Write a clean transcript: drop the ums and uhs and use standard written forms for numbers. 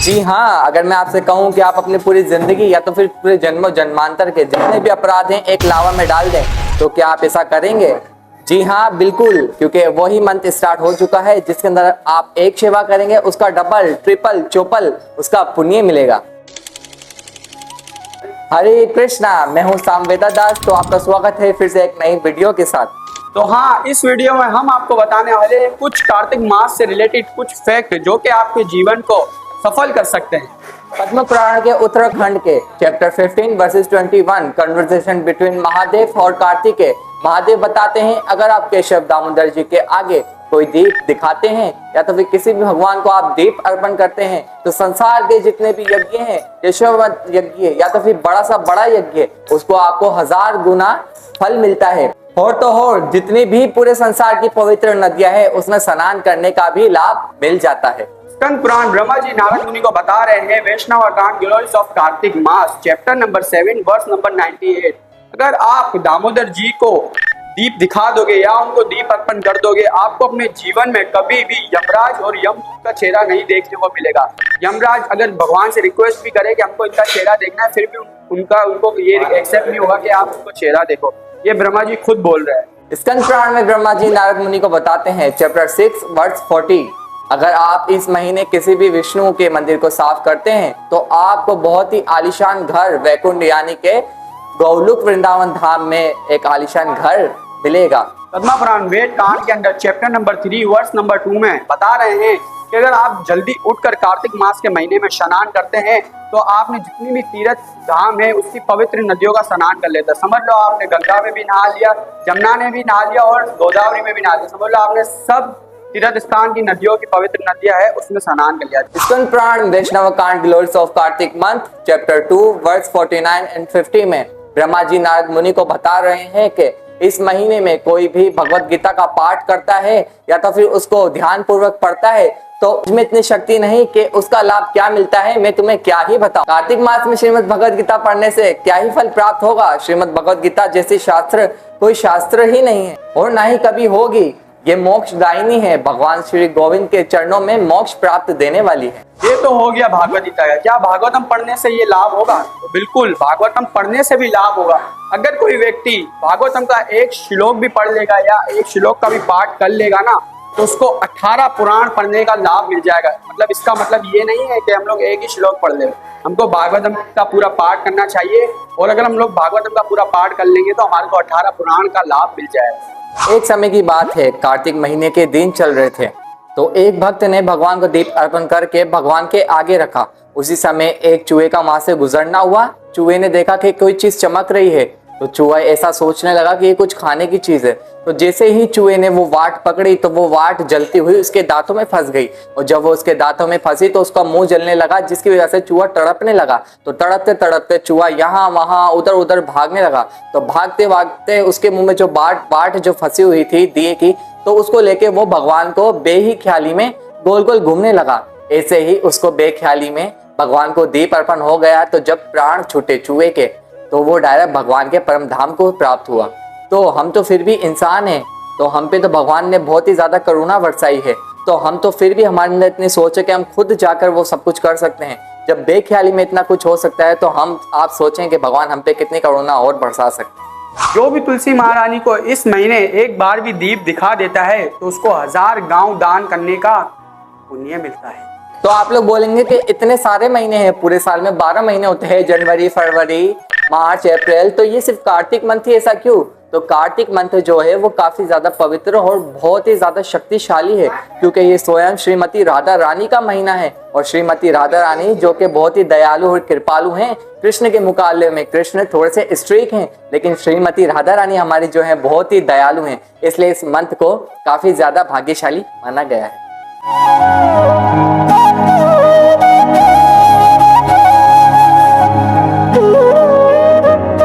जी हाँ, अगर मैं आपसे कहूँ कि आप अपनी पूरी जिंदगी या तो फिर पूरे जन्मों जन्मांतर के जितने भी अपराध हैं एक लावा में डाल दें, तो क्या आप ऐसा करेंगे? जी हाँ, बिल्कुल, क्योंकि वही मंत्र स्टार्ट हो चुका है जिसके अंदर आप एक सेवा करेंगे उसका डबल ट्रिपल चौपल उसका पुण्य मिलेगा। हरे कृष्णा, मैं हूँ सामवेदा दास। तो आपका स्वागत है फिर से एक नई वीडियो के साथ। तो हाँ, इस वीडियो में हम आपको बताने वाले हैं कुछ कार्तिक मास से रिलेटेड कुछ फैक्ट जो कि आपके जीवन को सफल कर सकते हैं। पद्म पुराण के उत्तराखंड के chapter 15 versus 21 conversation between Mahadev और कार्तिकेय। महादेव बताते हैं अगर आप केशव दामोदर जी के आगे कोई दीप दिखाते हैं या तो फिर किसी भी भगवान को आप दीप अर्पण करते हैं तो संसार के जितने भी यज्ञ हैं, यशोवत यज्ञ या तो फिर बड़ा सा बड़ा यज्ञ, उसको आपको 1000 गुना फल मिलता है। और तो और जितनी भी पूरे संसार की पवित्र नदियां हैं उसमें स्नान करने का भी लाभ मिल जाता है। स्कंद पुराण ब्रह्मा जी नारद मुनि को बता रहे हैं Vaishnav account glories of Kartik Maas chapter number 7 verse number 98। अगर आप दामोदर जी को दीप दिखा दोगे या उनको दीप अर्पण कर दोगे, आपको अपने जीवन में कभी भी यमराज और यमदूत का चेहरा नहीं देखने को मिलेगा। यमराज अगर भगवान से रिक्वेस्ट भी करे कि हमको इनका चेहरा देखना है, फिर भी उनको ये एक्सेप्ट नहीं होगा कि आप उनको चेहरा देखो। ये ब्रह्मा जी खुद बोल रहे हैं। स्कंद पुराण में ब्रह्मा जी नारद मुनि को बताते हैं चैप्टर 6 वर्स 40, अगर आप इस महीने किसी भी विष्णु के मंदिर को साफ करते हैं तो आपको बहुत ही आलीशान घर वैकुंठ यानी के गौलोक वृंदावन धाम में एक आलीशान घर मिलेगा। पद्मा पुराण वेद कांड के अंदर चैप्टर नंबर 3 वर्स नंबर 2 में बता रहे हैं कि अगर आप जल्दी उठकर कार्तिक मास के महीने में स्नान करते हैं तो आपने जितनी भी तीर्थ धाम है उसकी पवित्र नदियों का स्नान कर लेता। समझ लो आपने गंगा में भी नहा लिया, जमुना ने भी नहा लिया और गोदावरी में भी नहा लिया। समझ लो आपने सब तीर्थ स्थान की नदियों की पवित्र नदियां है उसमें स्नान कर लिया। स्कंद Purana Vaishnava Khanda glories of Kartik month chapter 2 verse 49 and 50 में ब्रह्मा जी नारद मुनि को बता रहे हैं कि इस महीने में कोई भी भगवत गीता का पाठ करता है या तो फिर उसको ध्यान पूर्वक पढ़ता है तो उसमें इतनी शक्ति नहीं कि उसका लाभ क्या मिलता है मैं तुम्हें क्या ही बताऊं। कार्तिक मास में श्रीमद् भगवत गीता पढ़ने से क्या ही फल प्राप्त होगा। श्रीमद् भगवत गीता जैसी शास्त्र कोई शास्त्र ही नहीं है और ना ही कभी होगी। ये मोक्षदायिनी है, भगवान श्री गोविंद के चरणों में मोक्ष प्राप्त देने वाली है। ये तो हो गया भागवत गीता का। क्या भागवतम पढ़ने से ये लाभ होगा? तो बिल्कुल, भागवतम पढ़ने से भी लाभ होगा। अगर कोई व्यक्ति भागवतम का एक श्लोक भी पढ़ लेगा या एक श्लोक का भी पाठ कर लेगा ना तो उसको 18 पुराण पढ़ने का लाभ मिल जाएगा। मतलब इसका मतलब ये नहीं है कि हम लोग एक ही श्लोक पढ़ ले, हमको भागवतम का पूरा पाठ करना चाहिए और अगर हम लोग भागवतम का पूरा पाठ कर लेंगे तो हमारे को 18 पुराण का लाभ मिल जाएगा। एक समय की बात है, कार्तिक महीने के दिन चल रहे थे तो एक भक्त ने भगवान को दीप अर्पण करके भगवान के आगे रखा। उसी समय एक चूहे का वहां से गुजरना हुआ। चूहे ने देखा कि कोई चीज चमक रही है तो चूहा ऐसा सोचने लगा कि ये कुछ खाने की चीज है। तो जैसे ही चूहे ने वो वाट पकड़ी तो वो वाट जलती हुई उसके दांतों में फंस गई और जब वो उसके दांतों में फंसी तो उसका मुंह जलने लगा जिसकी वजह से चूहा तड़पने लगा। तो तड़पते तड़पते चूहा यहाँ वहां उधर उधर भागने लगा। तो भागते भागते उसके मुंह में जो वाट जो फंसी हुई थी दिए की तो उसको लेके वो भगवान को बेख्याली में गोल गोल घूमने लगा। ऐसे ही उसको बेख्याली में भगवान को दीप अर्पण हो गया। तो जब प्राण छूटे चूहे के तो वो डायरेक्ट भगवान के परम धाम को प्राप्त हुआ। तो हम तो फिर भी इंसान हैं, तो हम पे तो भगवान ने बहुत ही ज्यादा करुणा बरसाई है। तो हम तो फिर भी हमारे अंदर इतनी सोच है कि हम खुद जाकर वो सब कुछ कर सकते हैं। जब बेख्याली में इतना कुछ हो सकता है तो आप सोचें कि भगवान हम पे कितनी करुणा और बरसा सकते हैं। जो भी तुलसी महारानी को इस महीने एक बार भी दीप दिखा देता है तो उसको 1000 गांव दान करने का पुण्य मिलता है। तो आप लोग बोलेंगे कि इतने सारे महीने हैं, पूरे साल में 12 महीने होते हैं, जनवरी फरवरी मार्च अप्रैल, तो ये सिर्फ कार्तिक मंथ ही ऐसा क्यों? तो कार्तिक मंथ जो है वो काफी ज्यादा पवित्र और बहुत ही ज्यादा शक्तिशाली है क्योंकि ये स्वयं श्रीमती राधा रानी का महीना है। और श्रीमती राधा रानी जो कि बहुत ही दयालु और कृपालु हैं, कृष्ण के मुकाबले में कृष्ण थोड़े से स्ट्रिक्ट हैं लेकिन श्रीमती राधा रानी हमारी जो है बहुत ही दयालु हैं, इसलिए इस मंथ को काफी ज्यादा भाग्यशाली माना गया है।